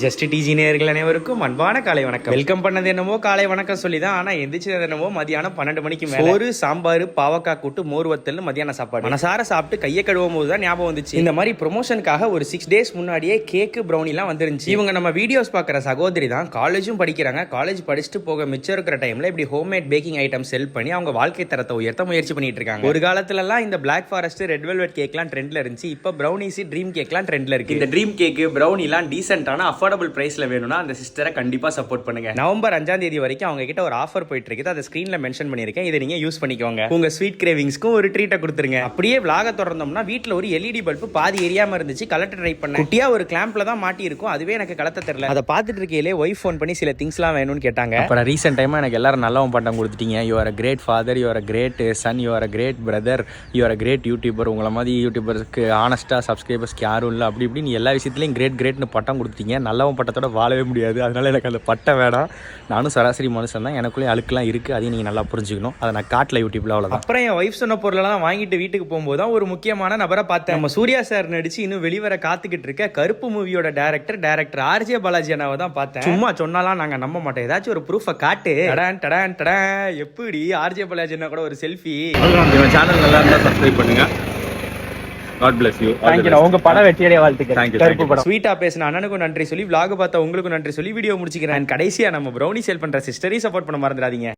Just டிஜி நேயர்கள் அனைவருக்கும் அன்பான காலை வணக்கம். வெல்கம் பண்ணது என்னமோ காலை வணக்கம் சொல்லி தான், ஆனா எந்திரிச்சது என்னமோ மதியானம் 12 மணிக்கு மேல. ஒரு சாம்பார், பாவக்காய் கூட்டு, மோர் வத்தல் மதியான சாப்பாடு. மனசார சாப்பிட்டு கையை கழுவும் போது தான் ஞாபகம் வந்துச்சு, இந்த மாதிரி ப்ரொமோஷனுக்காக ஒரு 6 days முன்னாடியே கேக்கு ப்ரௌனி எல்லாம் வந்துருந்துச்சு. இவங்க நம்ம வீடியோஸ் பாக்குற சகோதரி தான், காலேஜும் படிக்கிறாங்க. காலேஜ் படிச்சுட்டு போக மிச்சம் இருக்கிற டைம்ல இப்படி ஹோம்மேட் பேக்கிங் ஐட்டம் செல் பண்ணி அவங்க வாழ்க்கை தரத்தை உயர்த்த முயற்சி பண்ணிட்டு இருக்காங்க. ஒரு காலத்துல எல்லாம் இந்த பிளாக் ஃபாரஸ்ட், ரெட் வெல்வெட் கேக்லாம் ட்ரெண்ட்ல இருந்துச்சு. இப்ப ப்ரௌனிஸ், ட்ரீம் கேக்லாம் ட்ரெண்ட்ல இருக்கு. இந்த ட்ரீம் கேக், ப்ரௌனி எல்லாம் டீசென்டான அஃபோர்டபிள் பிரைஸ்ல வேணும்னா அந்த சிஸ்டரை கண்டிப்பா சப்போர்ட் பண்ணுங்க. நவம்பர் 5ஆம் தேதி வரைக்கும் அவங்க கிட்ட ஒரு ஆஃபர் போயிட்டு இருக்குது. அதை ஸ்கிரீன்ல மென்ஷன் பண்ணிருக்கேன். இதை நீங்க யூஸ் பண்ணிக்கோங்க. உங்க ஸ்வீட் கிரேவிங்ஸ்க்கும் ஒரு ட்ரீட்டை கொடுத்துருங்க. அப்படியே விளாக தொடர்ந்தோம்னா வீட்டுல ஒரு எல்இடி பல்பு பாதி எரியாம இருந்துச்சு. கலெக்டர் ட்ரை பண்ண குட்டியா ஒரு கிளாம்ப்ல தான் மாட்டி இருக்கும். அதுவே எனக்கு கலத்த தெரியல. அதை பார்த்துட்டு இருக்கையிலே ஒய்ஃப் ஃபோன் பண்ணி சில திங்ஸ்லாம் வேணும்னு கேட்டாங்க. அப்புறம் ரீசெண்ட் டைமா எனக்கு எல்லாரும் நல்லவன் பட்டம் கொடுத்துட்டீங்க. You are a great father, you are a great son, you are a great brother, you are a great youtuber. உங்களை மாதிரி யூடியூபருக்கு ஆனஸ்டா சப்ஸ்கிரைபர்ஸ்க்கு யாரும் இல்லை. அப்படி இப்படி நீ எல்லா விஷயத்துலையும் கிரேட்னு பட்டம் கொடுத்தீங்க. நல்லவன் பட்டத்தோட வாழவே முடியாது. அதனால எனக்கு அந்த பட்டம் வேணாம். நானும் சராசரி மனுஷன் தான். எனக்குள்ளே அழுக்கெல்லாம் இருக்குது. அதையும் நீங்கள் நல்லா புரிஞ்சுக்கணும். அதை நான் காட்டில் யூடியூப்ல அவ்வளோதான். அப்புறம் என் ஒய்ஃப் சொன்ன பொருளெல்லாம் வாங்கிட்டு வீட்டுக்கு போகும்போது தான் ஒரு முக்கியமான நபரை பார்த்தேன். நம்ம சூர்யா சார் நடிச்சு இன்னும் வெளிவர காத்துக்கிட்டு இருக்க கருப்பு மூவியோட டைரக்டர் ஆர்ஜே பாலாஜி அண்ணாவை தான் பார்த்தேன். சும்மா சொன்னாலாம் நாங்கள் நம்ப மாட்டோம். ஏதாச்சும் ஒரு ப்ரூஃபை காட்டு. எப்படி ஆர்ஜே பாலாஜி அண்ணா கூட ஒரு செல்ஃபி. சேனல் நல்லா இருந்தா சப்ஸ்கிரைப் பண்ணுங்க. God bless you. உங்க படம் வெற்றியடைய வாழ்த்துக்கள். ஸ்வீட்டா பேசின அண்ணனுக்கும் நன்றி சொல்லி, vlog பார்த்த உங்களுக்கும் நன்றி சொல்லி வீடியோ முடிச்சுக்கிறேன். கடைசியா நம்ம ப்ரௌனி சேல் பண்ற சிஸ்டரையும் சப்போர்ட் பண்ண மறந்துடாதீங்க.